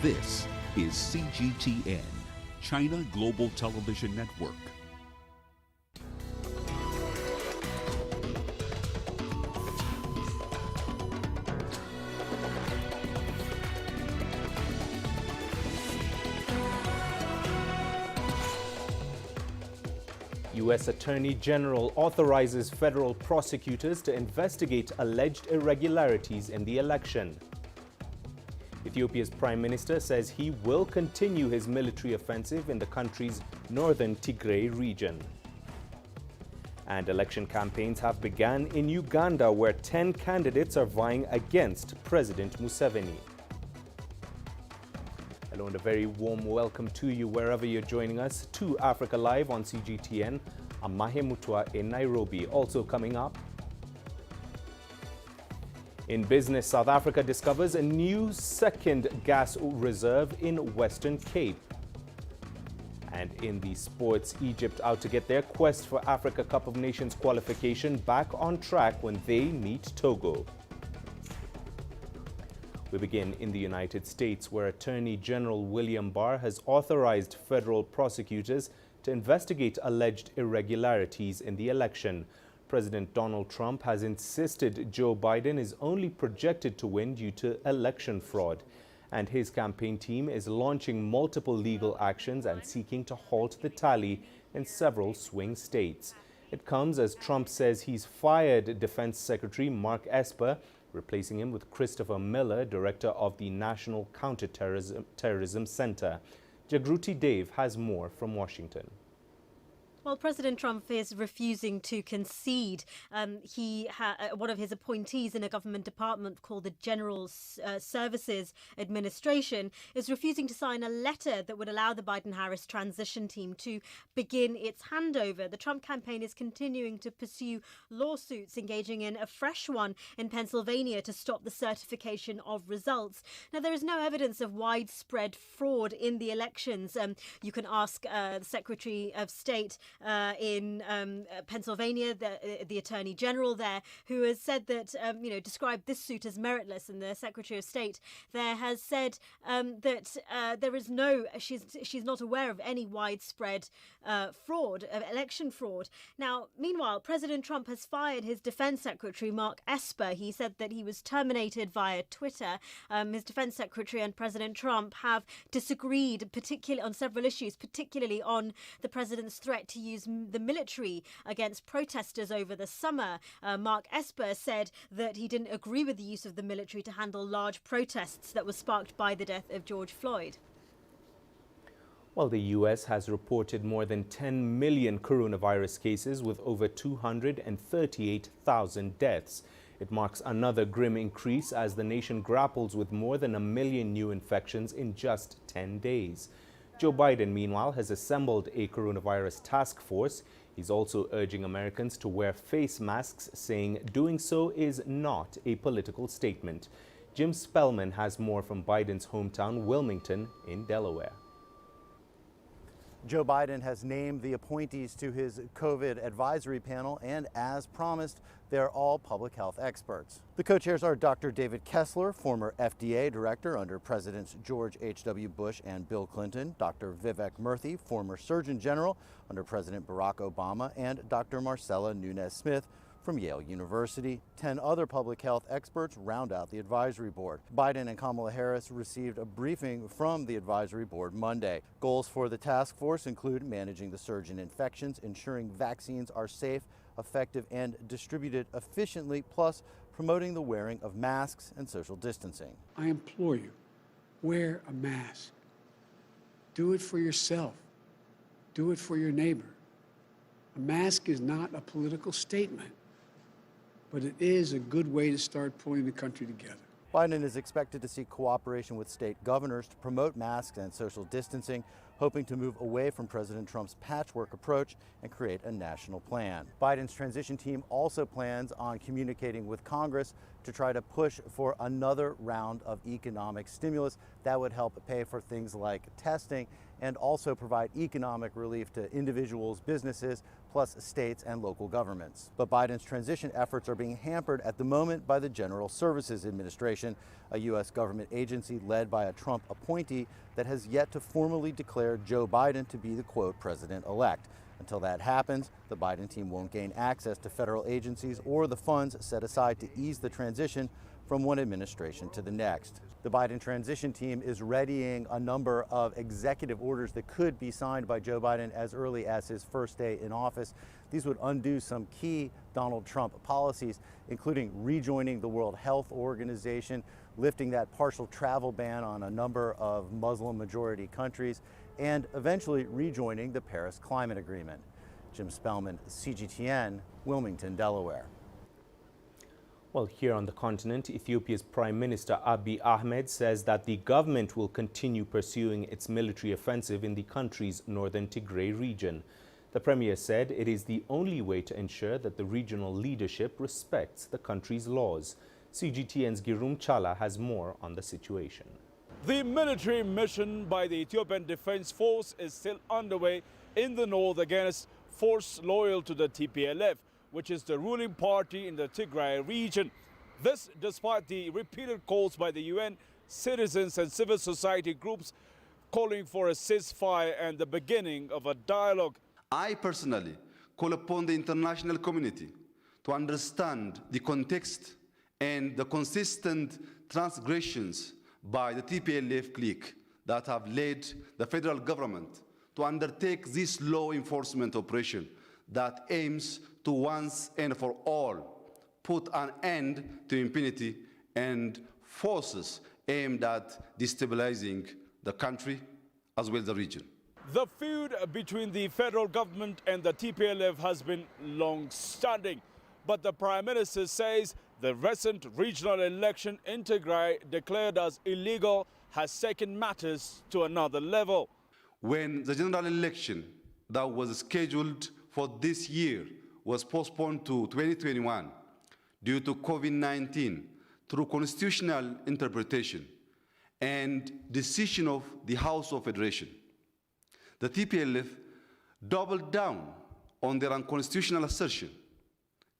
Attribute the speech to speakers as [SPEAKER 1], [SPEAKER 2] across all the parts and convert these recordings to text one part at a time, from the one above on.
[SPEAKER 1] This is CGTN, China Global Television Network.
[SPEAKER 2] U.S. Attorney General authorizes federal prosecutors to investigate alleged irregularities in the election. Ethiopia's Prime Minister says he will continue his military offensive in the country's northern Tigray region. And election campaigns have begun in Uganda, where 10 candidates are vying against President Museveni. Hello and a very warm welcome to you wherever you're joining us to Africa Live on CGTN. I'm Mahia Mutua in Nairobi. Also coming up, in business, South Africa discovers a new second gas reserve in Western Cape. And in the sports, Egypt out to get their quest for Africa Cup of Nations qualification back on track when they meet Togo. We begin in the United States, where Attorney General William Barr has authorized federal prosecutors to investigate alleged irregularities in the election. President Donald Trump has insisted Joe Biden is only projected to win due to election fraud. And his campaign team is launching multiple legal actions and seeking to halt the tally in several swing states. It comes as Trump says he's fired Defense Secretary Mark Esper, replacing him with Christopher Miller, director of the National Counterterrorism Center. Jagruti Dave has more from Washington.
[SPEAKER 3] Well, President Trump is refusing to concede. One of his appointees in a government department called the General Services Administration is refusing to sign a letter that would allow the Biden-Harris transition team to begin its handover. The Trump campaign is continuing to pursue lawsuits, engaging in a fresh one in Pennsylvania to stop the certification of results. Now, there is no evidence of widespread fraud in the elections. You can ask the Secretary of State in Pennsylvania, the Attorney General there, who has said that, described this suit as meritless. And the Secretary of State there has said that there is she's not aware of any widespread fraud, election fraud. Now, meanwhile, President Trump has fired his Defense Secretary, Mark Esper. He said that he was terminated via Twitter. His Defense Secretary and President Trump have disagreed, particularly on several issues, particularly on the president's threat to use the military against protesters over the summer. Mark Esper said that he didn't agree with the use of the military to handle large protests that were sparked by the death of George Floyd.
[SPEAKER 2] Well, the U.S. has reported more than 10 million coronavirus cases with over 238,000 deaths. It marks another grim increase as the nation grapples with more than 1 million new infections in just 10 days. Joe Biden, meanwhile, has assembled a coronavirus task force. He's also urging Americans to wear face masks, saying doing so is not a political statement. Jim Spellman has more from Biden's hometown, Wilmington, in Delaware.
[SPEAKER 4] Joe Biden has named the appointees to his COVID advisory panel, and as promised, they're all public health experts. The co-chairs are Dr. David Kessler, former FDA director under Presidents George H.W. Bush and Bill Clinton, Dr. Vivek Murthy, former Surgeon General under President Barack Obama, and Dr. Marcella Nunez-Smith from Yale University. 10 other public health experts round out the advisory board. Biden and Kamala Harris received a briefing from the advisory board Monday. Goals for the task force include managing the surge in infections, ensuring vaccines are safe, effective, and distributed efficiently, plus promoting the wearing of masks and social distancing.
[SPEAKER 5] I implore you, wear a mask. Do it for yourself. Do it for your neighbor. A mask is not a political statement, but it is a good way to start pulling the country together.
[SPEAKER 4] Biden is expected to seek cooperation with state governors to promote masks and social distancing, hoping to move away from President Trump's patchwork approach and create a national plan. Biden's transition team also plans on communicating with Congress to try to push for another round of economic stimulus that would help pay for things like testing and also provide economic relief to individuals, businesses, plus states and local governments. But Biden's transition efforts are being hampered at the moment by the General Services Administration, a U.S. government agency led by a Trump appointee that has yet to formally declare Joe Biden to be the, quote, president-elect. Until that happens, the Biden team won't gain access to federal agencies or the funds set aside to ease the transition from one administration to the next. The Biden transition team is readying a number of executive orders that could be signed by Joe Biden as early as his first day in office. These would undo some key Donald Trump policies, including rejoining the World Health Organization, lifting that partial travel ban on a number of Muslim-majority countries, and eventually rejoining the Paris Climate Agreement. Jim Spellman, CGTN, Wilmington, Delaware.
[SPEAKER 2] Well, here on the continent, Ethiopia's Prime Minister Abiy Ahmed says that the government will continue pursuing its military offensive in the country's northern Tigray region. The Premier said it is the only way to ensure that the regional leadership respects the country's laws. CGTN's Girum Chala has more on the situation.
[SPEAKER 6] The military mission by the Ethiopian Defense Force is still underway in the north against forces loyal to the TPLF, which is the ruling party in the Tigray region. This despite the repeated calls by the UN, citizens and civil society groups calling for a ceasefire and the beginning of a dialogue.
[SPEAKER 7] I personally call upon the international community to understand the context and the consistent transgressions by the TPLF clique that have led the federal government to undertake this law enforcement operation that aims to once and for all put an end to impunity and forces aimed at destabilizing the country as well as the region.
[SPEAKER 6] The feud between the federal government and the TPLF has been long-standing, but the Prime Minister says the recent regional election in Tigray declared as illegal has taken matters to another level.
[SPEAKER 7] When the general election that was scheduled for this year was postponed to 2021 due to COVID-19 through constitutional interpretation and decision of the House of Federation, the TPLF doubled down on their unconstitutional assertion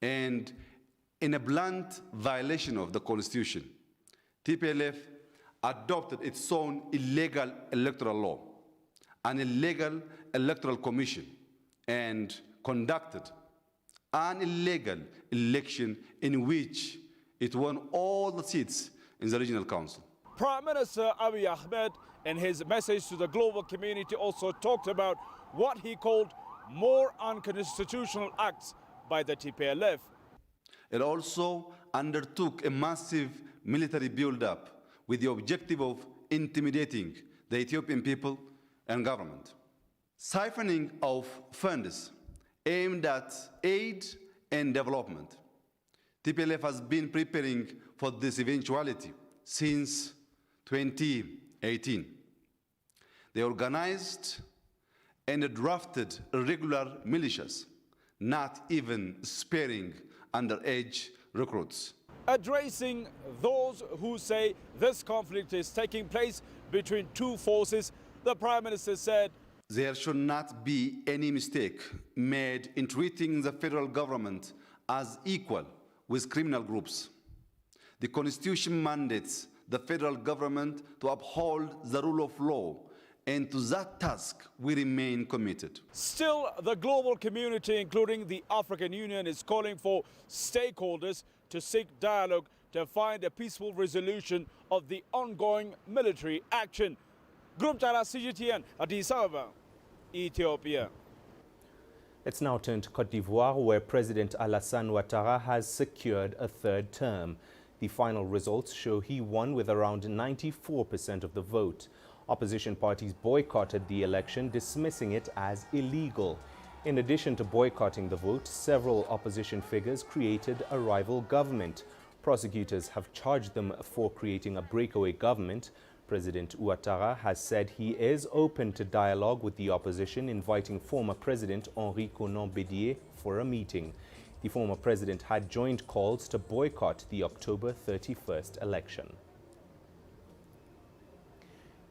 [SPEAKER 7] and in a blunt violation of the Constitution, TPLF adopted its own illegal electoral law, an illegal electoral commission, and conducted an illegal election in which it won all the seats in the regional council.
[SPEAKER 6] Prime Minister Abiy Ahmed, in his message to the global community, also talked about what he called more unconstitutional acts by the TPLF.
[SPEAKER 7] It also undertook a massive military build-up with the objective of intimidating the Ethiopian people and government. Siphoning of funds aimed at aid and development. TPLF has been preparing for this eventuality since 2018. They organized and drafted irregular militias, not even sparing underage recruits.
[SPEAKER 6] Addressing those who say this conflict is taking place between two forces, the Prime Minister said,
[SPEAKER 7] there should not be any mistake made in treating the federal government as equal with criminal groups. The Constitution mandates the federal government to uphold the rule of law, and to that task we remain committed.
[SPEAKER 6] Still, the global community, including the African Union, is calling for stakeholders to seek dialogue to find a peaceful resolution of the ongoing military action. Girum Chala, CGTN, Addis Ababa, Ethiopia.
[SPEAKER 2] Let's now turn to Cote d'Ivoire, where President Alassane Ouattara has secured a third term. The final results show he won with around 94% of the vote. Opposition parties boycotted the election, dismissing it as illegal. In addition to boycotting the vote, several opposition figures created a rival government. Prosecutors have charged them for creating a breakaway government. President Ouattara has said he is open to dialogue with the opposition, inviting former President Henri Konan Bédié for a meeting. The former president had joined calls to boycott the October 31st election.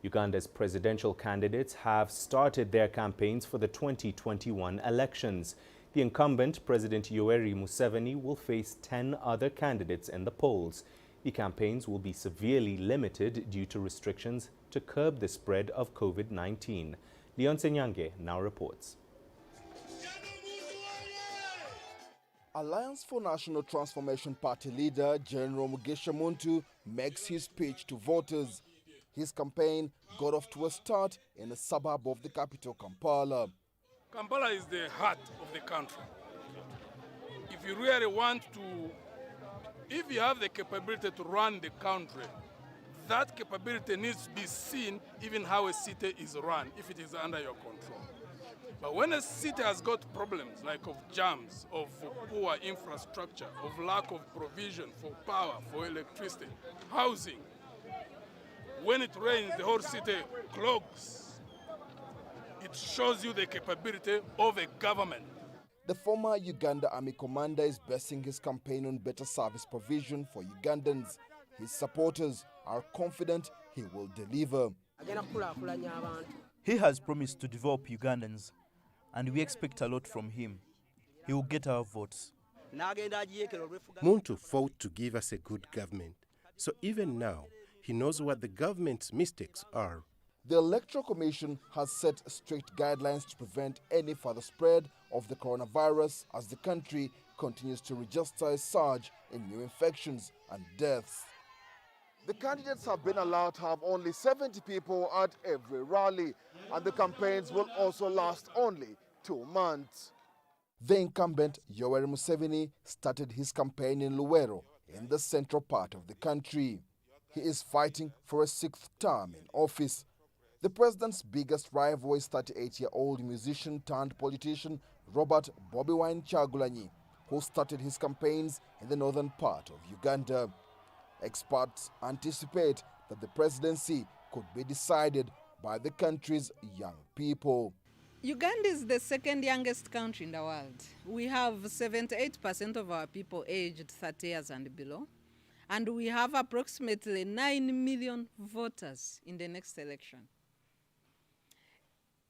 [SPEAKER 2] Uganda's presidential candidates have started their campaigns for the 2021 elections. The incumbent, President Yoweri Museveni, will face 10 other candidates in the polls. The campaigns will be severely limited due to restrictions to curb the spread of COVID-19. Leon Senyange now reports.
[SPEAKER 8] Alliance for National Transformation Party leader General Mugisha Muntu makes his speech to voters. His campaign got off to a start in a suburb of the capital, Kampala.
[SPEAKER 9] Kampala is the heart of the country. If you really want to, if you have the capability to run the country, that capability needs to be seen even how a city is run, if it is under your control. But when a city has got problems like of jams, of poor infrastructure, of lack of provision for power, for electricity, housing, when it rains, the whole city clogs. It shows you the capability of a government.
[SPEAKER 8] The former Uganda Army commander is basing his campaign on better service provision for Ugandans. His supporters are confident he will deliver.
[SPEAKER 10] He has promised to develop Ugandans, and we expect a lot from him. He will get our votes.
[SPEAKER 11] Muntu fought to give us a good government, so even now, he knows what the government's mistakes are.
[SPEAKER 8] The Electoral Commission has set strict guidelines to prevent any further spread of the coronavirus as the country continues to register a surge in new infections and deaths. The candidates have been allowed to have only 70 people at every rally, and the campaigns will also last only 2 months. The incumbent, Yoweri Museveni, started his campaign in Luwero, in the central part of the country. He is fighting for a 6th term in office. The president's biggest rival is 38-year-old musician turned politician Robert Bobi Wine Kyagulanyi, who started his campaigns in the northern part of Uganda. Experts anticipate that the presidency could be decided by the country's young people.
[SPEAKER 12] Uganda is the second youngest country in the world. We have 78% of our people aged 30 years and below, and we have approximately 9 million voters in the next election.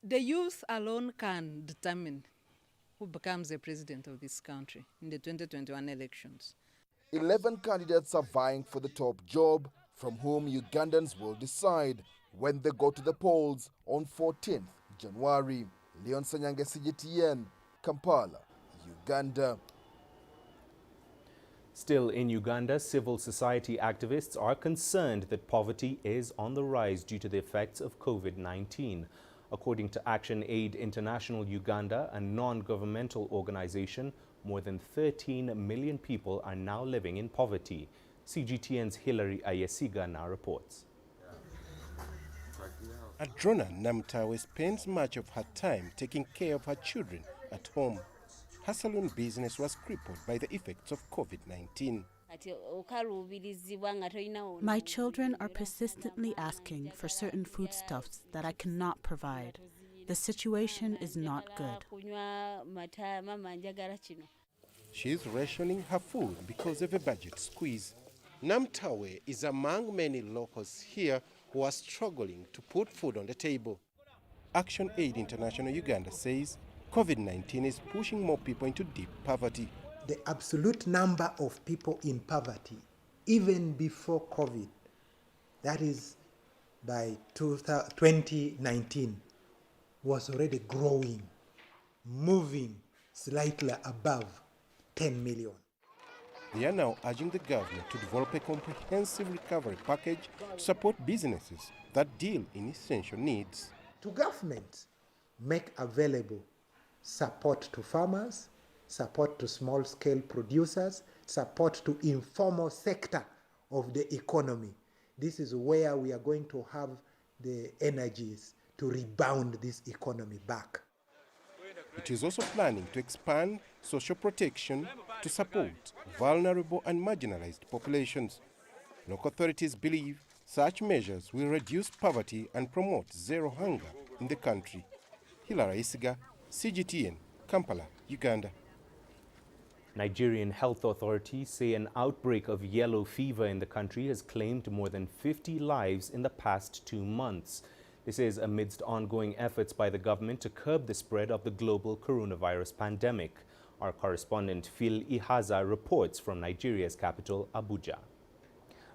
[SPEAKER 12] The youth alone can determine who becomes the president of this country in the 2021 elections.
[SPEAKER 8] 11 candidates are vying for the top job, from whom Ugandans will decide when they go to the polls on 14th January. Leon Senyange, CGTN, Kampala, Uganda.
[SPEAKER 2] Still in Uganda, civil society activists are concerned that poverty is on the rise due to the effects of COVID-19. According to Action Aid International Uganda, a non-governmental organization, more than 13 million people are now living in poverty. CGTN's Hilary Ayesiga now reports.
[SPEAKER 11] Adrona Namtawe spends much of her time taking care of her children at home. Her salon business was crippled by the effects of COVID-19.
[SPEAKER 13] My children are persistently asking for certain foodstuffs that I cannot provide. The situation is not good.
[SPEAKER 11] She is rationing her food because of a budget squeeze. Namtawe is among many locals here who are struggling to put food on the table. Action Aid International Uganda says COVID-19 is pushing more people into deep poverty.
[SPEAKER 14] The absolute number of people in poverty, even before COVID, that is by 2019, was already growing, moving slightly above 10 million.
[SPEAKER 11] They are now urging the government to develop a comprehensive recovery package to support businesses that deal in essential needs.
[SPEAKER 14] To government, make available support to farmers, support to small-scale producers, support to informal sector of the economy. This is where we are going to have the energies to rebound this economy back.
[SPEAKER 11] It is also planning to expand social protection to support vulnerable and marginalized populations. Local authorities believe such measures will reduce poverty and promote zero hunger in the country. Hilary Isiga, CGTN, Kampala, Uganda.
[SPEAKER 2] Nigerian health authorities say an outbreak of yellow fever in the country has claimed more than 50 lives in the past 2 months. This is amidst ongoing efforts by the government to curb the spread of the global coronavirus pandemic. Our correspondent Phil Ihaza reports from Nigeria's capital, Abuja.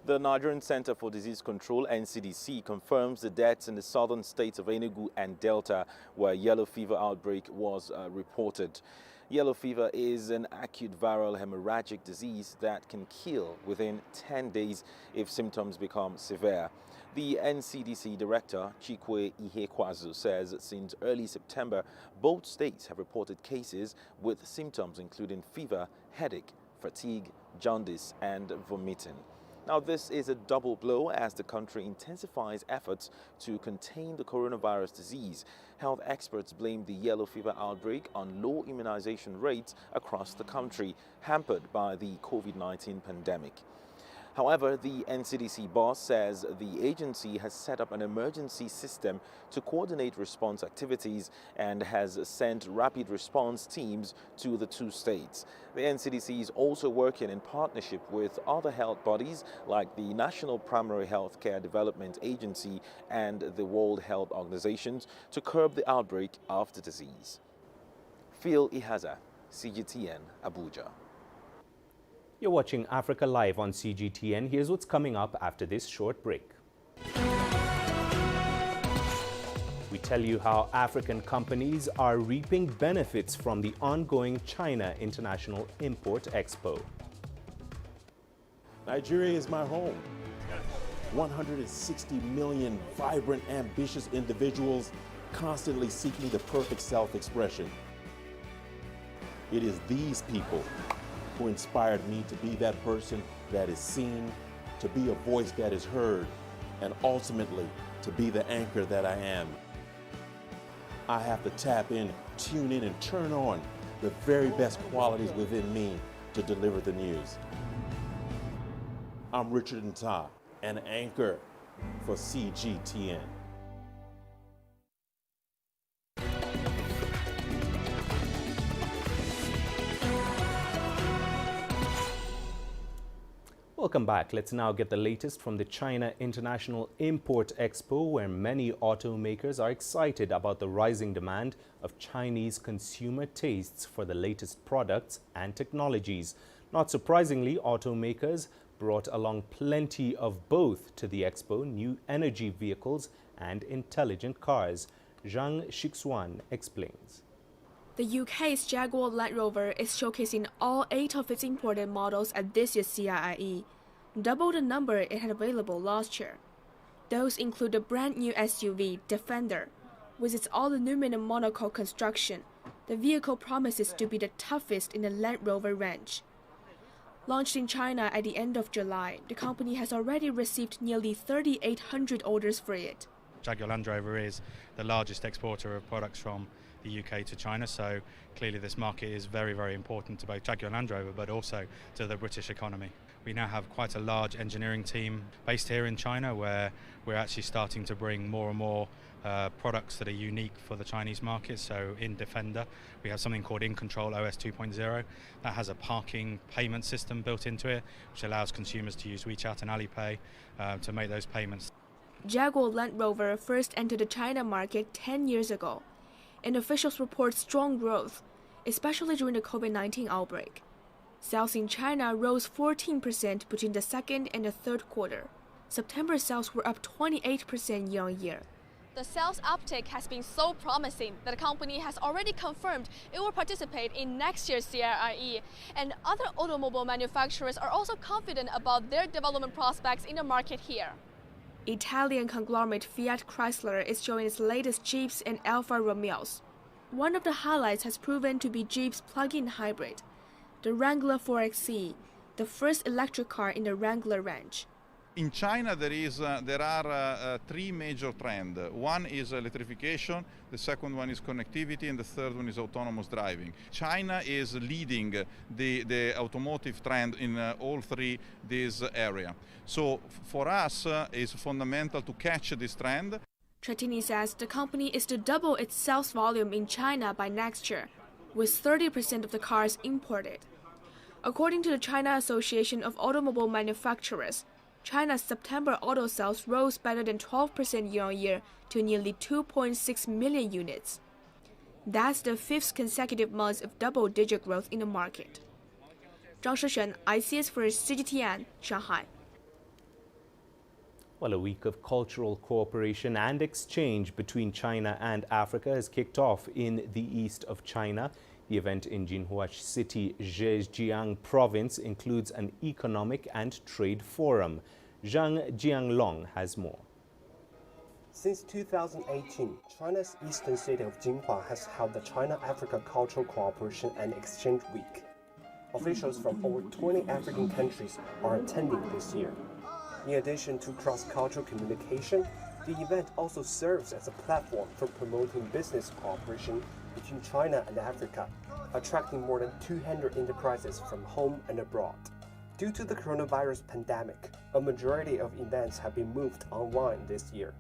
[SPEAKER 15] The Nigerian Center for Disease Control, NCDC, confirms the deaths in the southern states of Enugu and Delta, where yellow fever outbreak was reported. Yellow fever is an acute viral hemorrhagic disease that can kill within 10 days if symptoms become severe. The NCDC director, Chikwe Ihekwazu, says since early September, both states have reported cases with symptoms including fever, headache, fatigue, jaundice, and vomiting. Now, this is a double blow as the country intensifies efforts to contain the coronavirus disease. Health experts blame the yellow fever outbreak on low immunization rates across the country, hampered by the COVID-19 pandemic. However, the NCDC boss says the agency has set up an emergency system to coordinate response activities and has sent rapid response teams to the two states. The NCDC is also working in partnership with other health bodies like the National Primary Healthcare Development Agency and the World Health Organizations to curb the outbreak of the disease. Phil Ihaza, CGTN, Abuja.
[SPEAKER 2] You're watching Africa Live on CGTN. Here's what's coming up after this short break. We tell you how African companies are reaping benefits from the ongoing China International Import Expo.
[SPEAKER 16] Nigeria is my home. 160 million vibrant, ambitious individuals constantly seeking the perfect self-expression. It is these people who inspired me to be that person that is seen, to be a voice that is heard, and ultimately to be the anchor that I am. I have to tap in, tune in, and turn on the very best qualities within me to deliver the news. I'm Richard Nta, an anchor for CGTN.
[SPEAKER 2] Welcome back. Let's now get the latest from the China International Import Expo, where many automakers are excited about the rising demand of Chinese consumer tastes for the latest products and technologies. Not surprisingly, automakers brought along plenty of both to the expo: new energy vehicles and intelligent cars. Zhang Shixuan explains.
[SPEAKER 17] The UK's Jaguar Land Rover is showcasing all 8 of its imported models at this year's CIIE, double the number it had available last year. Those include the brand new SUV Defender. With its all-aluminum monocoque construction, the vehicle promises to be the toughest in the Land Rover range. Launched in China at the end of July, the company has already received nearly 3,800 orders for it.
[SPEAKER 18] Jaguar Land Rover is the largest exporter of products from the UK to China, so clearly this market is very, very important to both Jaguar Land Rover but also to the British economy. We now have quite a large engineering team based here in China, where we're actually starting to bring more and more products that are unique for the Chinese market. So in Defender, we have something called In Control OS 2.0 that has a parking payment system built into it, which allows consumers to use WeChat and Alipay to make those payments.
[SPEAKER 17] Jaguar Land Rover first entered the China market 10 years ago, and officials report strong growth, especially during the COVID-19 outbreak. Sales in China rose 14% between the second and the third quarter. September sales were up 28% year-on-year.
[SPEAKER 19] The sales uptake has been so promising that the company has already confirmed it will participate in next year's CIIE, and other automobile manufacturers are also confident about their development prospects in the market here.
[SPEAKER 17] Italian conglomerate Fiat Chrysler is showing its latest Jeeps and Alfa Romeos. One of the highlights has proven to be Jeep's plug-in hybrid, the Wrangler 4xe, the first electric car in the Wrangler range.
[SPEAKER 20] In China, there are 3 major trends. One is electrification, the second one is connectivity, and the third one is autonomous driving. China is leading the automotive trend in all 3 these areas. So for us, it's fundamental to catch this trend.
[SPEAKER 17] Trattini says the company is to double its sales volume in China by next year, with 30% of the cars imported. According to the China Association of Automobile Manufacturers, China's September auto sales rose better than 12% year-on-year to nearly 2.6 million units. That's the fifth consecutive month of double-digit growth in the market. Zhang Shishen, ICS for CGTN, Shanghai.
[SPEAKER 2] Well, a week of cultural cooperation and exchange between China and Africa has kicked off in the east of China. The event in Jinhua City, Zhejiang Province, includes an economic and trade forum. Zhang Jianglong has more.
[SPEAKER 21] Since 2018, China's eastern city of Jinhua has held the China-Africa Cultural Cooperation and Exchange Week. Officials from over 20 African countries are attending this year. In addition to cross-cultural communication, the event also serves as a platform for promoting business cooperation between China and Africa, attracting more than 200 enterprises from home and abroad. Due to the coronavirus pandemic, a majority of events have been moved online this year.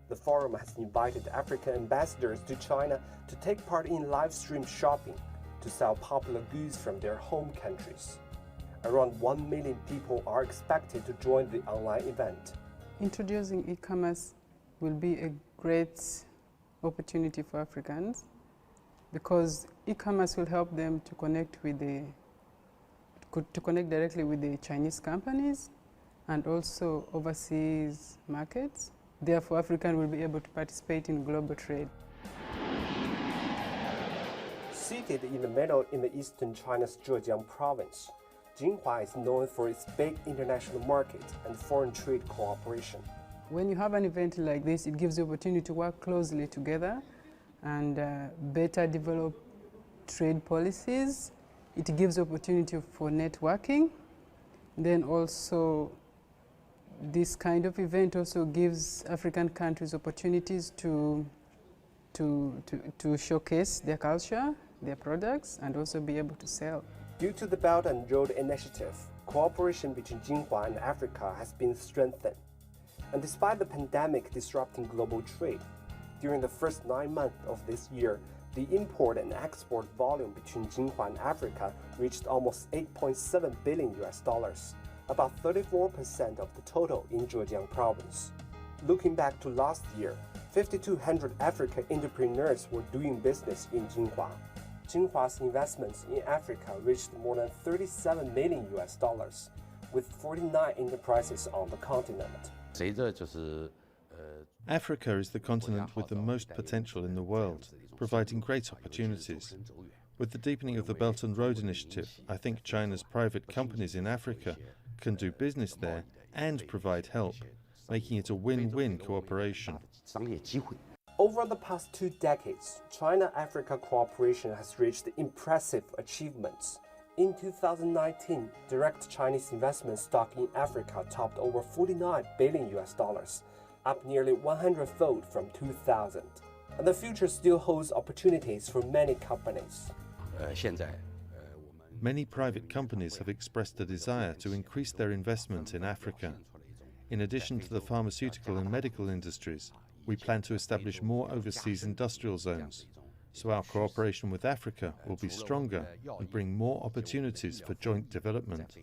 [SPEAKER 21] The forum has invited African ambassadors to China to take part in live stream shopping to sell popular goods from their home countries. Around 1 million people are expected to join the online event.
[SPEAKER 22] Introducing e-commerce will be a great opportunity for Africans because e-commerce will help them to connect directly with the Chinese companies and also overseas markets. Therefore, Africans will be able to participate in global trade.
[SPEAKER 21] Seated in the middle in the eastern China's Zhejiang province, Jinhua is known for its big international market and foreign trade cooperation.
[SPEAKER 22] When you have an event like this, it gives you opportunity to work closely together and better develop trade policies. It gives opportunity for networking. Then also, this kind of event also gives African countries opportunities to showcase their culture, their products, and also be able to sell.
[SPEAKER 21] Due to the Belt and Road Initiative, cooperation between Jinhua and Africa has been strengthened. And despite the pandemic disrupting global trade, during the first 9 months of this year, the import and export volume between Jinhua and Africa reached almost $8.7 billion, about 34% of the total in Zhejiang province. Looking back to last year, 5,200 African entrepreneurs were doing business in Jinhua. Jinhua's investments in Africa reached more than $37 million, with 49 enterprises on the continent.
[SPEAKER 23] Africa is the continent with the most potential in the world, providing great opportunities. With the deepening of the Belt and Road Initiative, I think China's private companies in Africa can do business there and provide help, making it a win-win cooperation.
[SPEAKER 21] Over the past 2 decades, China-Africa cooperation has reached impressive achievements. In 2019, direct Chinese investment stock in Africa topped over $49 billion, up nearly 100-fold from 2000. And the future still holds opportunities for many companies.
[SPEAKER 23] Many private companies have expressed a desire to increase their investment in Africa. In addition to the pharmaceutical and medical industries, we plan to establish more overseas industrial zones, so our cooperation with Africa will be stronger and bring more opportunities for joint development.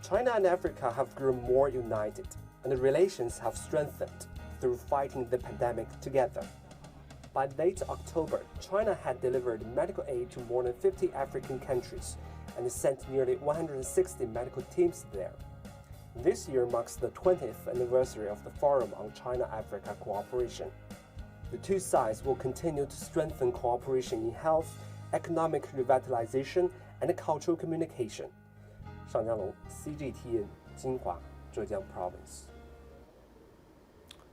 [SPEAKER 21] China and Africa have grown more united, and the relations have strengthened through fighting the pandemic together. By late October, China had delivered medical aid to more than 50 African countries and sent nearly 160 medical teams there. This year marks the 20th anniversary of the Forum on China-Africa Cooperation. The two sides will continue to strengthen cooperation in health, economic revitalization, and cultural communication. 尚江龙 CGTN 金华 Zhejiang Province.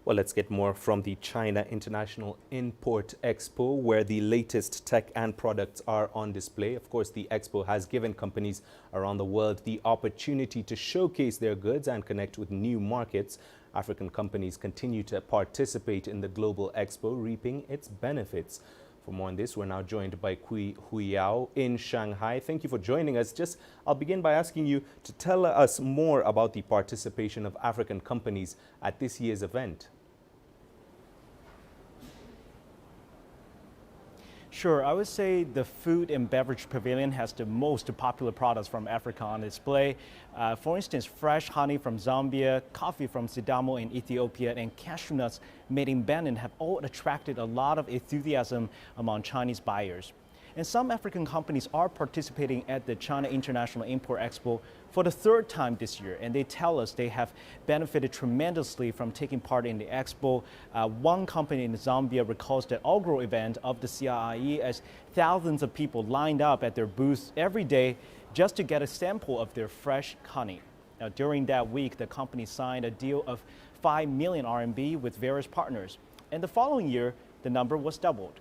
[SPEAKER 2] Well, let's get more from the China International Import Expo, where the latest tech and products are on display. Of course, the expo has given companies around the world the opportunity to showcase their goods and connect with new markets. African companies continue to participate in the global expo, reaping its benefits. For more on this, we're now joined by Kui Huyao in Shanghai. Thank you for joining us. I'll begin by asking you to tell us more about the participation of African companies at this year's event.
[SPEAKER 1] Sure, I would say the food and beverage pavilion has the most popular products from Africa on display. For instance, fresh honey from Zambia, coffee from Sidamo in Ethiopia, and cashew nuts made in Benin have all attracted a lot of enthusiasm among Chinese buyers. And some African companies are participating at the China International Import Expo for the third time this year, and they tell us they have benefited tremendously from taking part in the expo. One company in Zambia recalls the inaugural event of the CIIE as thousands of people lined up at their booths every day just to get a sample of their fresh honey. Now, during that week, the company signed a deal of 5 million RMB with various partners, and the following year, the number was doubled.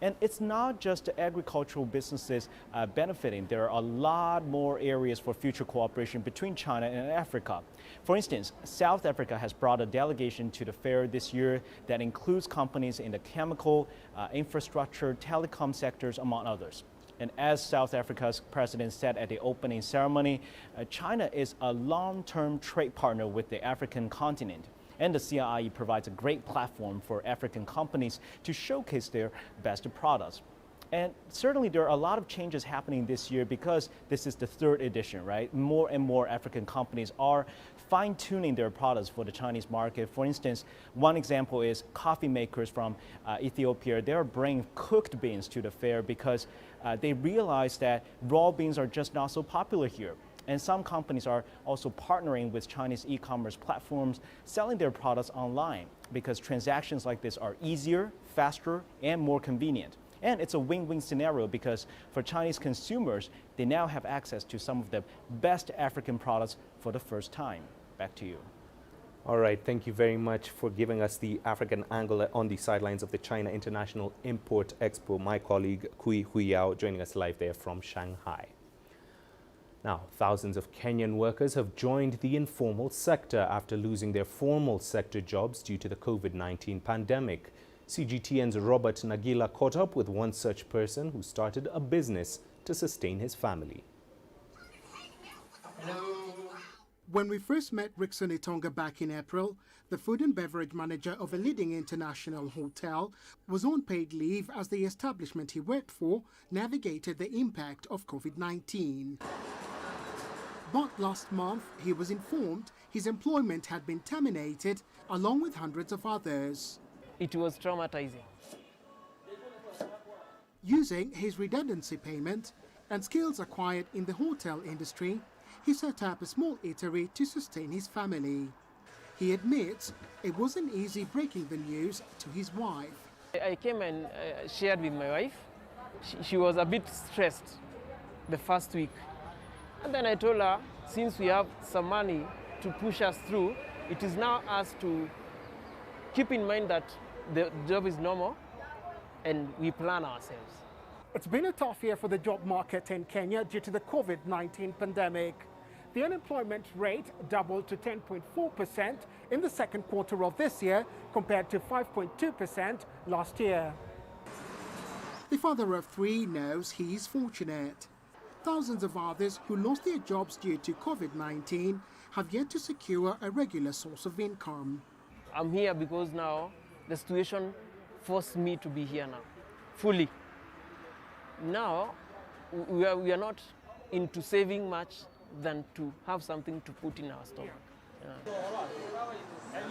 [SPEAKER 1] And it's not just the agricultural businesses benefiting. There are a lot more areas for future cooperation between China and Africa. For instance, South Africa has brought a delegation to the fair this year that includes companies in the chemical, infrastructure, telecom sectors, among others. And as South Africa's president said at the opening ceremony, China is a long-term trade partner with the African continent. And the CIIE provides a great platform for African companies to showcase their best products. And certainly there are a lot of changes happening this year because this is the third edition, right? More and more African companies are fine-tuning their products for the Chinese market. For instance, one example is coffee makers from Ethiopia. They are bringing cooked beans to the fair because they realize that raw beans are just not so popular here. And some companies are also partnering with Chinese e-commerce platforms, selling their products online because transactions like this are easier, faster, and more convenient. And it's a win-win scenario because for Chinese consumers, they now have access to some of the best African products for the first time. Back to you.
[SPEAKER 2] All right, thank you very much for giving us the African angle on the sidelines of the China International Import Expo. My colleague Kui Huiyao joining us live there from Shanghai. Now, thousands of Kenyan workers have joined the informal sector after losing their formal sector jobs due to the COVID-19 pandemic. CGTN's Robert Nagila caught up with one such person who started a business to sustain his family.
[SPEAKER 3] When we first met Rickson Itonga back in April, the food and beverage manager of a leading international hotel was on paid leave as the establishment he worked for navigated the impact of COVID-19. But last month, he was informed his employment had been terminated, along with hundreds of others.
[SPEAKER 5] It was traumatizing.
[SPEAKER 3] Using his redundancy payment and skills acquired in the hotel industry, he set up a small eatery to sustain his family. He admits it wasn't easy breaking the news to his wife.
[SPEAKER 5] I came and shared with my wife. She was a bit stressed the first week. And then I told her, since we have some money to push us through, it is now us to keep in mind that the job is normal and we plan ourselves.
[SPEAKER 3] It's been a tough year for the job market in Kenya due to the COVID-19 pandemic. The unemployment rate doubled to 10.4% in the second quarter of this year compared to 5.2% last year. The father of three knows he is fortunate. Thousands of others who lost their jobs due to COVID-19 have yet to secure a regular source of income.
[SPEAKER 5] I'm here because now the situation forced me to be here now, fully. Now, we are not into saving much than to have something to put in our stomach. Yeah.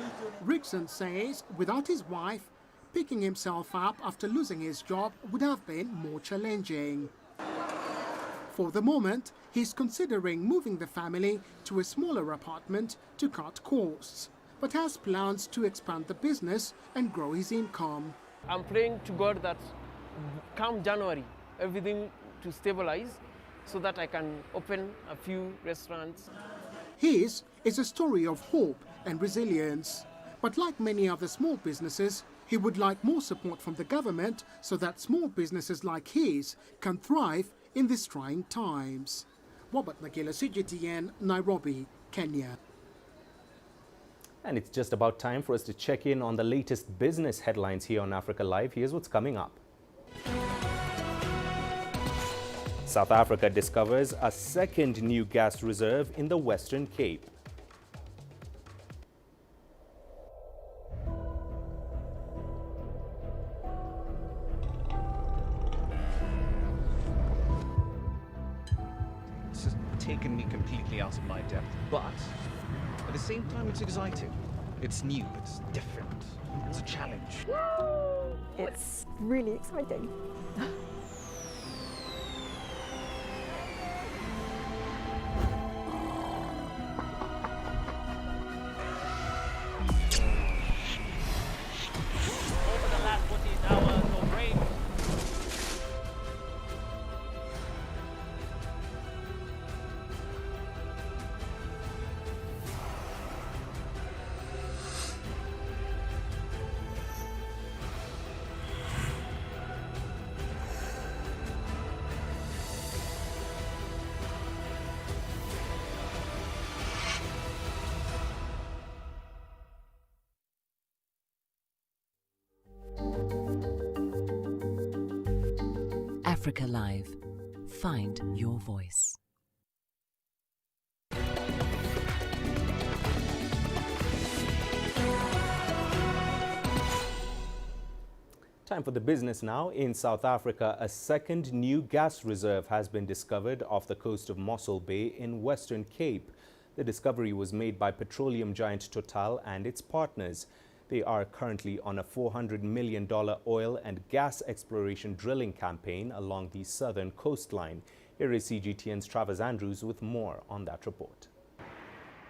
[SPEAKER 3] Rickson says without his wife, picking himself up after losing his job would have been more challenging. For the moment, he's considering moving the family to a smaller apartment to cut costs, but has plans to expand the business and grow his income.
[SPEAKER 5] I'm praying to God that come January, everything to stabilize so that I can open a few restaurants.
[SPEAKER 3] His is a story of hope and resilience. But like many other small businesses, he would like more support from the government so that small businesses like his can thrive in these trying times. Robert Nagila, CGTN, Nairobi, Kenya.
[SPEAKER 2] And it's just about time for us to check in on the latest business headlines here on Africa Live. Here's what's coming up. South Africa discovers a second new gas reserve in the Western Cape.
[SPEAKER 4] taken me completely out of my depth. But at the same time, it's exciting. It's new, it's different, it's a challenge.
[SPEAKER 6] It's really exciting.
[SPEAKER 7] Africa Live. Find your voice.
[SPEAKER 2] Time for the business now. In South Africa, a second new gas reserve has been discovered off the coast of Mossel Bay in Western Cape. The discovery was made by petroleum giant Total and its partners. They are currently on a $400 million oil and gas exploration drilling campaign along the southern coastline. Here is CGTN's Travis Andrews with more on that report.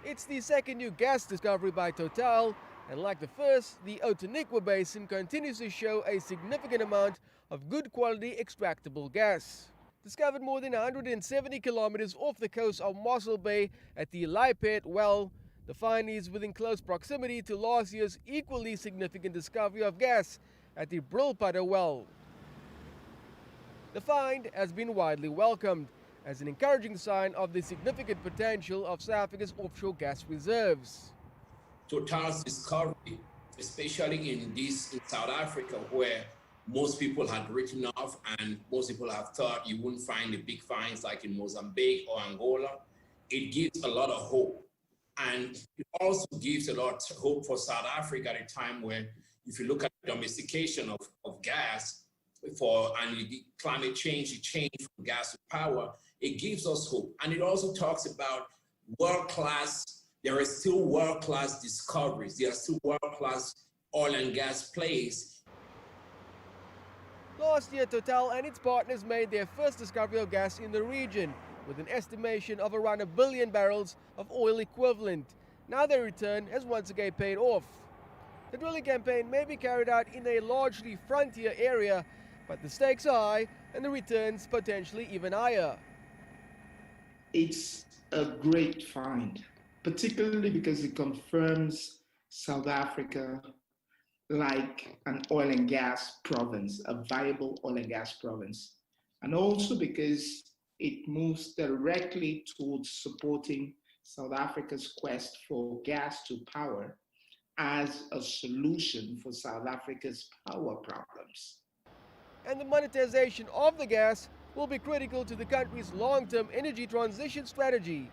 [SPEAKER 24] It's the second new gas discovery by Total, and like the first, the Automotive Basin continues to show a significant amount of good quality extractable gas. Discovered more than 170 kilometers off the coast of Mossel Bay at the Lipet well, the find is within close proximity to last year's equally significant discovery of gas at the Brilputter well. The find has been widely welcomed as an encouraging sign of the significant potential of South Africa's offshore gas reserves.
[SPEAKER 25] Total's discovery, especially in South Africa, where most people had written off and most people have thought you wouldn't find the big finds like in Mozambique or Angola, it gives a lot of hope. And it also gives a lot of hope for South Africa at a time where, if you look at the domestication of gas and the climate change, the change from gas to power, it gives us hope. And it also talks about there are still world-class discoveries. There are still world-class oil and gas plays.
[SPEAKER 24] Last year, Total and its partners made their first discovery of gas in the region, with an estimation of around 1 billion barrels of oil equivalent. Now their return has once again paid off. The drilling campaign may be carried out in a largely frontier area, but the stakes are high and the returns potentially even higher.
[SPEAKER 26] It's a great find, particularly because it confirms South Africa like an oil and gas province, a viable oil and gas province, and also because it moves directly towards supporting South Africa's quest for gas to power as a solution for South Africa's power problems.
[SPEAKER 24] And the monetization of the gas will be critical to the country's long-term energy transition strategy.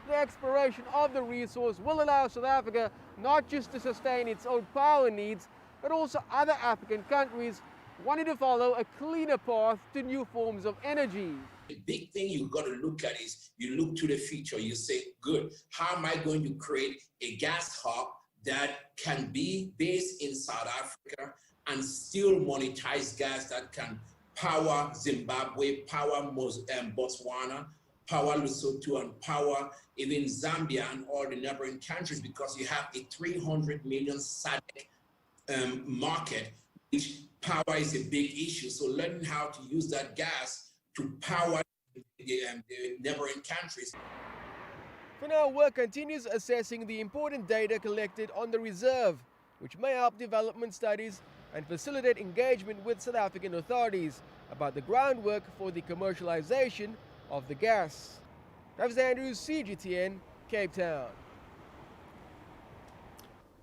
[SPEAKER 24] The exploration of the resource will allow South Africa not just to sustain its own power needs, but also other African countries wanting to follow a cleaner path to new forms of energy.
[SPEAKER 25] The big thing you've got to look at is you look to the future. You say, good, how am I going to create a gas hub that can be based in South Africa and still monetize gas that can power Zimbabwe, power Botswana, power Lesotho, and power even Zambia and all the neighboring countries, because you have a 300 million SADC market, which power is a big issue. So learning how to use that gas to power the neighboring countries.
[SPEAKER 24] For now, work continues assessing the important data collected on the reserve, which may help development studies and facilitate engagement with South African authorities about the groundwork for the commercialization of the gas. Travis Andrews, CGTN, Cape Town.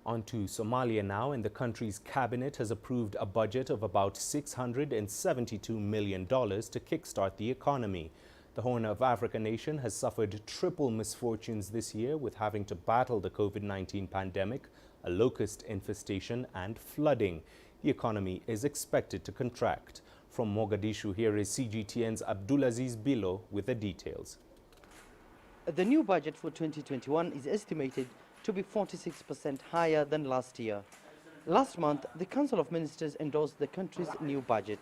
[SPEAKER 2] On to Somalia now, and the country's cabinet has approved a budget of about $672 million to kickstart the economy. The Horn of Africa nation has suffered triple misfortunes this year, with having to battle the COVID-19 pandemic, a locust infestation, and flooding. The economy is expected to contract. From Mogadishu, here is CGTN's Abdulaziz Bilo with the details.
[SPEAKER 8] The new budget for 2021 is estimated to be 46% higher than last year. Last month, the Council of Ministers endorsed the country's new budget,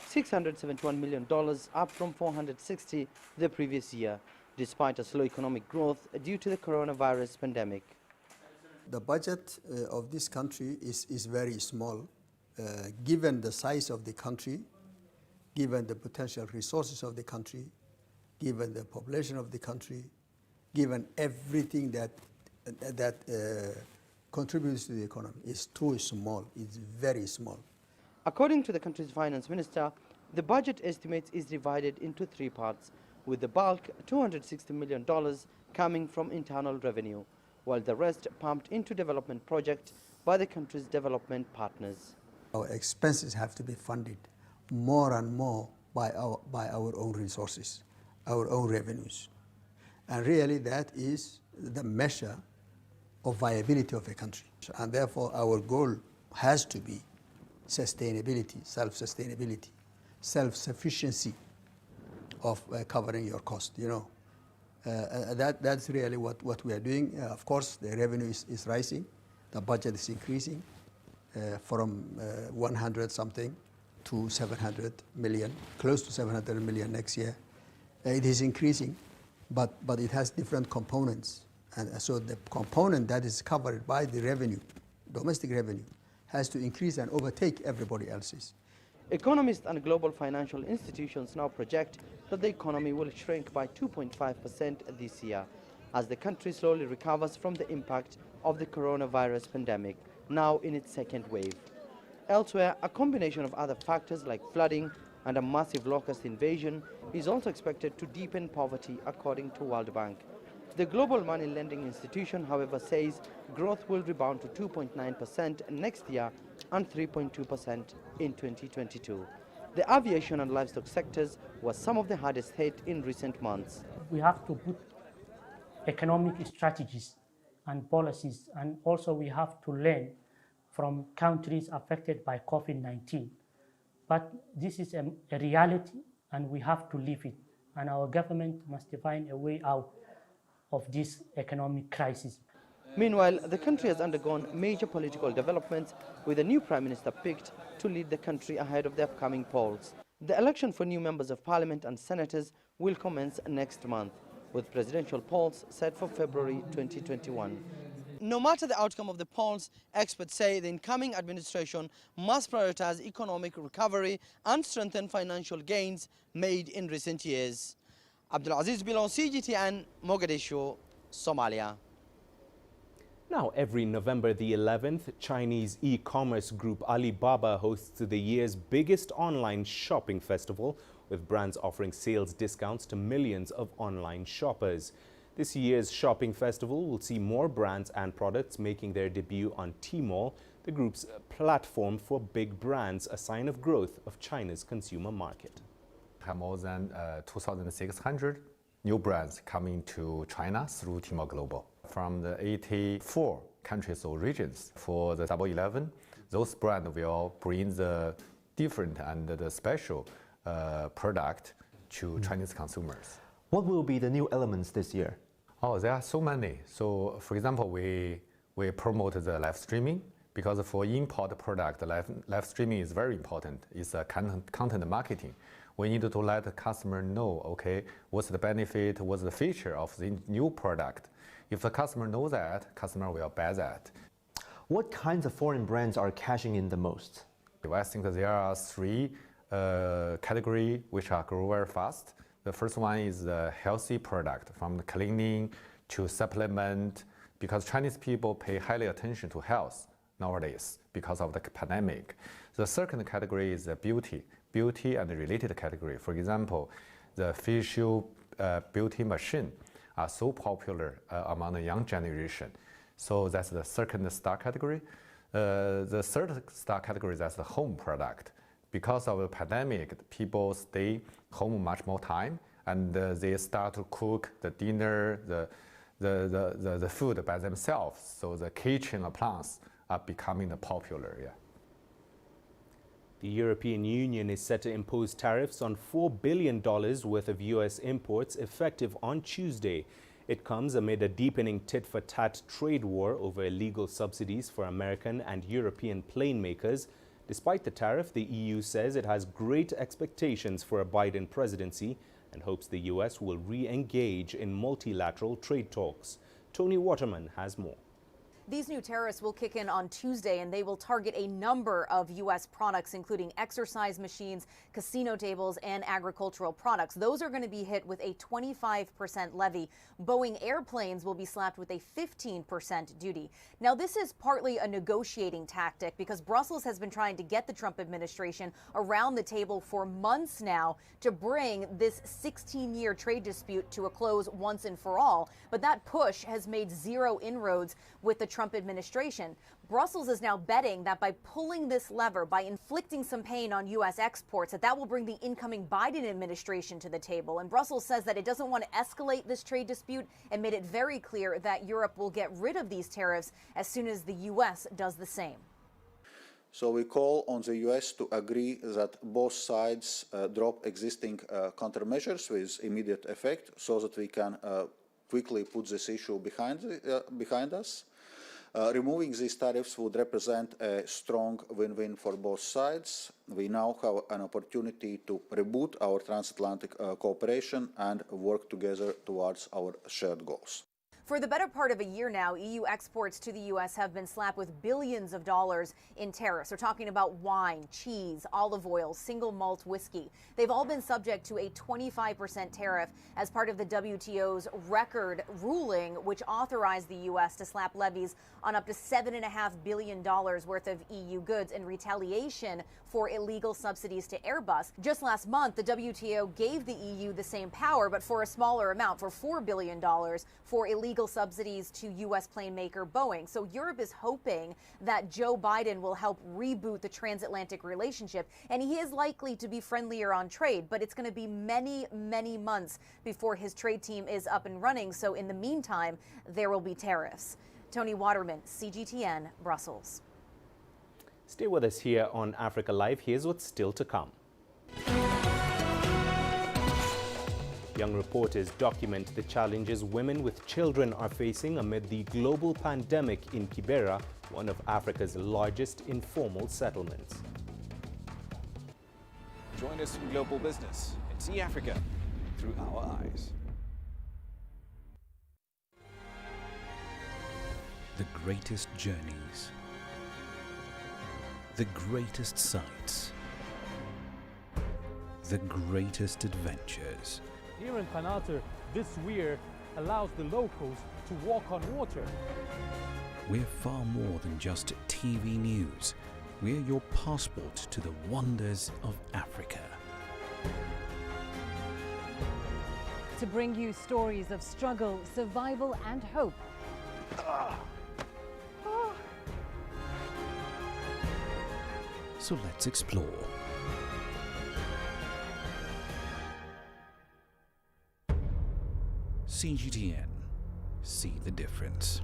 [SPEAKER 8] $671 million, up from $460 the previous year, despite a slow economic growth due to the coronavirus pandemic.
[SPEAKER 9] The budget of this country is very small, given the size of the country, given the potential resources of the country, given the population of the country, given everything that contributes to the economy. It's too small. It's very small.
[SPEAKER 8] According to the country's finance minister, the budget estimate is divided into three parts, with the bulk, $260 million, coming from internal revenue, while the rest pumped into development projects by the country's development partners.
[SPEAKER 9] Our expenses have to be funded more and more by our own resources, our own revenues. And really that is the measure of viability of a country. And therefore our goal has to be sustainability, self-sustainability, self-sufficiency of covering your cost, you know. That's really what we are doing. Of course, the revenue is rising. The budget is increasing from 100 something to 700 million, close to 700 million next year. It is increasing, but it has different components. And so the component that is covered by the revenue, domestic revenue, has to increase and overtake everybody else's.
[SPEAKER 8] Economists and global financial institutions now project that the economy will shrink by 2.5% this year, as the country slowly recovers from the impact of the coronavirus pandemic, now in its second wave. Elsewhere, a combination of other factors like flooding and a massive locust invasion is also expected to deepen poverty, according to World Bank. The global money lending institution, however, says growth will rebound to 2.9% next year and 3.2% in 2022. The aviation and livestock sectors were some of the hardest hit in recent months.
[SPEAKER 10] We have to put economic strategies and policies, and also we have to learn from countries affected by COVID-19. But this is a reality and we have to live it, and our government must find a way out of this economic crisis.
[SPEAKER 8] Meanwhile, the country has undergone major political developments, with a new prime minister picked to lead the country ahead of the upcoming polls. The election for new members of parliament and senators will commence next month, with presidential polls set for February 2021. No matter the outcome of the polls, experts say the incoming administration must prioritize economic recovery and strengthen financial gains made in recent years. Abdulaziz Bilon, CGTN, Mogadishu, Somalia.
[SPEAKER 2] Now, every November the 11th, Chinese e-commerce group Alibaba hosts the year's biggest online shopping festival, with brands offering sales discounts to millions of online shoppers. This year's shopping festival will see more brands and products making their debut on Tmall, the group's platform for big brands, a sign of growth of China's consumer market.
[SPEAKER 12] Have more than 2,600 new brands coming to China through Tmall Global. From the 84 countries or regions for the Double 11, those brands will bring the different and the special product to Chinese consumers.
[SPEAKER 13] What will be the new elements this year?
[SPEAKER 12] Oh, there are so many. So, for example, we promote the live streaming, because for import product, live streaming is very important. It's a content marketing. We need to let the customer know, okay, what's the benefit, what's the feature of the new product. If the customer knows that, customer will buy that.
[SPEAKER 13] What kinds of foreign brands are cashing in the most?
[SPEAKER 12] I think that there are three categories which are growing very fast. The first one is the healthy product, from the cleaning to supplement, because Chinese people pay highly attention to health nowadays because of the pandemic. The second category is the beauty and related category. For example, the facial beauty machine are so popular among the young generation. So that's the second star category. The third star category is the home product. Because of the pandemic, people stay home much more time, and they start to cook the dinner, the food by themselves. So the kitchen appliances are becoming popular. Yeah.
[SPEAKER 2] The European Union is set to impose tariffs on $4 billion worth of U.S. imports effective on Tuesday. It comes amid a deepening tit-for-tat trade war over illegal subsidies for American and European plane makers. Despite the tariff, the EU says it has great expectations for a Biden presidency and hopes the U.S. will re-engage in multilateral trade talks. Tony Waterman has more.
[SPEAKER 11] These new tariffs will kick in on Tuesday, and they will target a number of U.S. products, including exercise machines, casino tables, and agricultural products. Those are going to be hit with a 25% levy. Boeing airplanes will be slapped with a 15% duty. Now, this is partly a negotiating tactic because Brussels has been trying to get the Trump administration around the table for months now to bring this 16-year trade dispute to a close once and for all. But that push has made zero inroads with the Trump administration. Brussels is now betting that by pulling this lever, by inflicting some pain on U.S. exports, that will bring the incoming Biden administration to the table. And Brussels says that it doesn't want to escalate this trade dispute and made it very clear that Europe will get rid of these tariffs as soon as the U.S. does the same.
[SPEAKER 14] So we call on the US to agree that both sides drop existing countermeasures with immediate effect so that we can quickly put this issue behind us. Removing these tariffs would represent a strong win-win for both sides. We now have an opportunity to reboot our transatlantic cooperation and work together towards our shared goals.
[SPEAKER 11] For the better part of a year now, EU exports to the U.S. have been slapped with billions of dollars in tariffs. We're talking about wine, cheese, olive oil, single malt whiskey. They've all been subject to a 25% tariff as part of the WTO's record ruling, which authorized the U.S. to slap levies on up to $7.5 billion worth of EU goods in retaliation for illegal subsidies to Airbus. Just last month, the WTO gave the EU the same power, but for a smaller amount, for $4 billion for illegal subsidies to U.S. plane maker Boeing. So Europe is hoping that Joe Biden will help reboot the transatlantic relationship, and he is likely to be friendlier on trade, but it's going to be many, many months before his trade team is up and running. So in the meantime, there will be tariffs. Tony Waterman, CGTN, Brussels.
[SPEAKER 2] Stay with us here on Africa Live. Here's what's still to come. Young reporters document the challenges women with children are facing amid the global pandemic in Kibera, one of Africa's largest informal settlements.
[SPEAKER 15] Join us in global business and see Africa through our eyes.
[SPEAKER 16] The greatest journeys, the greatest sights, the greatest adventures.
[SPEAKER 18] Here in Panata, this weir allows the locals to walk on water.
[SPEAKER 16] We're far more than just TV news. We're your passport to the wonders of Africa.
[SPEAKER 19] To bring you stories of struggle, survival and hope.
[SPEAKER 16] So let's explore. CGTN. See the difference.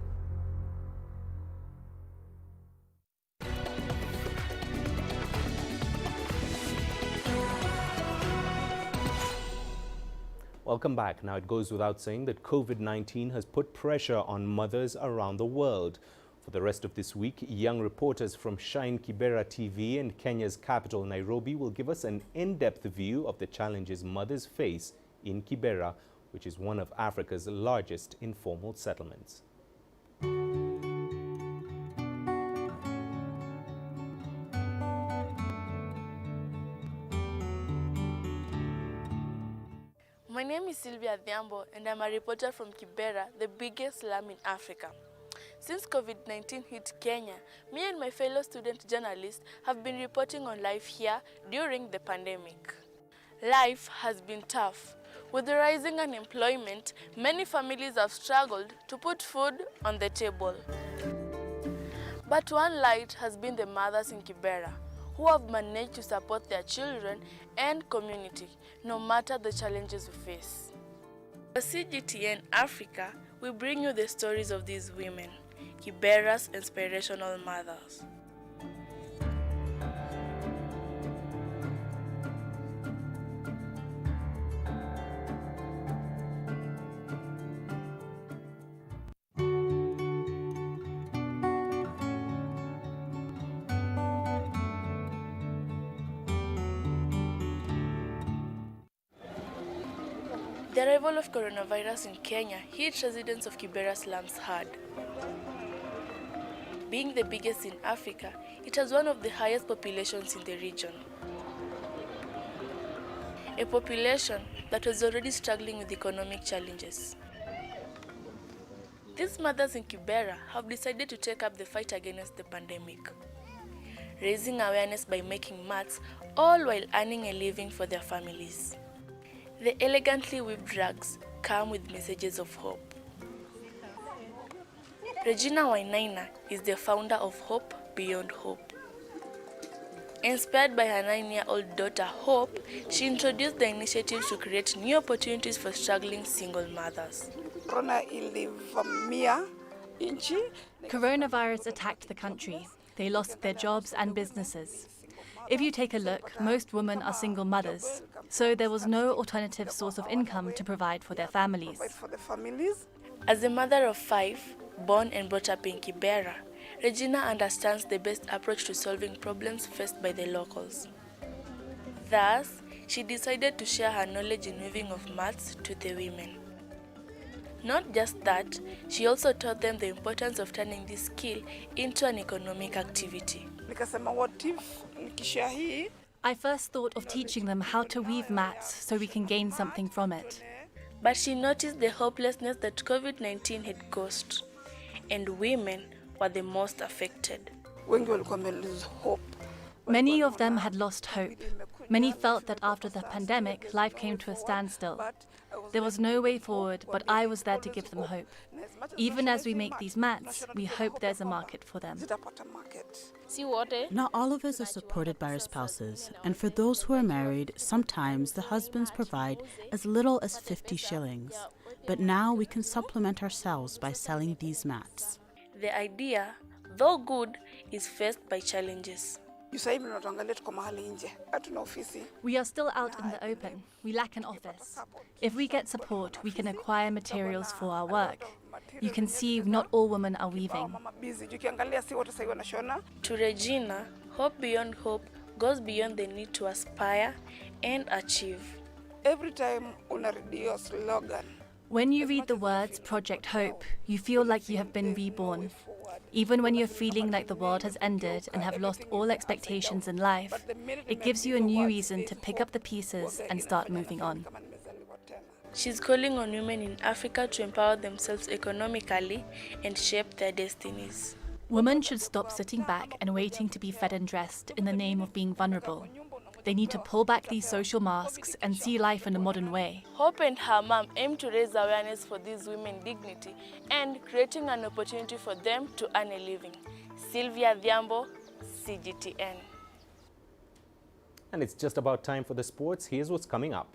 [SPEAKER 2] Welcome back. Now, it goes without saying that COVID-19 has put pressure on mothers around the world. For the rest of this week, young reporters from Shine Kibera TV in Kenya's capital, Nairobi, will give us an in-depth view of the challenges mothers face in Kibera, which is one of Africa's largest informal settlements.
[SPEAKER 27] My name is Sylvia Dhiambo and I'm a reporter from Kibera, the biggest slum in Africa. Since COVID-19 hit Kenya, me and my fellow student journalists have been reporting on life here during the pandemic. Life has been tough. With the rising unemployment, many families have struggled to put food on the table. But one light has been the mothers in Kibera, who have managed to support their children and community, no matter the challenges we face. For CGTN Africa, we bring you the stories of these women, Kibera's inspirational mothers. The arrival of coronavirus in Kenya hit residents of Kibera slums hard. Being the biggest in Africa, it has one of the highest populations in the region. A population that was already struggling with economic challenges. These mothers in Kibera have decided to take up the fight against the pandemic, raising awareness by making mats, all while earning a living for their families. The elegantly weaved rugs come with messages of hope. Regina Wainaina is the founder of Hope Beyond Hope. Inspired by her 9-year-old daughter Hope, she introduced the initiative to create new opportunities for struggling single mothers.
[SPEAKER 1] Coronavirus attacked the country. They lost their jobs and businesses. If you take a look, most women are single mothers, so there was no alternative source of income to provide for their families.
[SPEAKER 27] As a mother of 5, born and brought up in Kibera, Regina understands the best approach to solving problems faced by the locals. Thus, she decided to share her knowledge in weaving of mats to the women. Not just that, she also taught them the importance of turning this skill into an economic activity.
[SPEAKER 1] I first thought of teaching them how to weave mats so we can gain something from it.
[SPEAKER 27] But she noticed the hopelessness that COVID-19 had caused, and women were the most affected.
[SPEAKER 1] Many of them had lost hope. Many felt that after the pandemic, life came to a standstill. There was no way forward, but I was there to give them hope. Even as we make these mats, we hope there's a market for them.
[SPEAKER 5] Not all of us are supported by our spouses, and for those who are married, sometimes the husbands provide as little as 50 shillings. But now we can supplement ourselves by selling these mats.
[SPEAKER 27] The idea, though good, is faced by challenges.
[SPEAKER 1] We are still out in the open. We lack an office. If we get support, we can acquire materials for our work. You can see not all women are weaving.
[SPEAKER 27] To Regina, Hope Beyond Hope goes beyond the need to aspire and achieve.
[SPEAKER 17] Every time una read your slogan,
[SPEAKER 1] when you read the words Project Hope, you feel like you have been reborn. Even when you're feeling like the world has ended and have lost all expectations in life, it gives you a new reason to pick up the pieces and start moving on.
[SPEAKER 27] She's calling on women in Africa to empower themselves economically and shape their destinies.
[SPEAKER 1] Women should stop sitting back and waiting to be fed and dressed in the name of being vulnerable. They need to pull back these social masks and see life in a modern way.
[SPEAKER 27] Hope and her mom aim to raise awareness for these women's dignity and creating an opportunity for them to earn a living. Sylvia Dhiambo, CGTN.
[SPEAKER 2] And it's just about time for the sports. Here's what's coming up.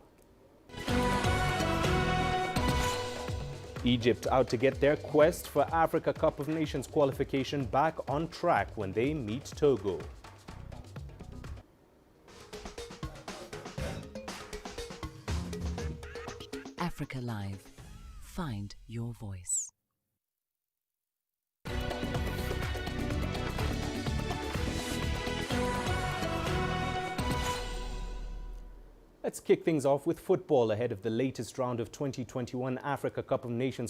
[SPEAKER 2] Egypt out to get their quest for Africa Cup of Nations qualification back on track when they meet Togo.
[SPEAKER 7] Africa Live. Find your voice.
[SPEAKER 2] Let's kick things off with football ahead of the latest round of 2021 Africa Cup of Nations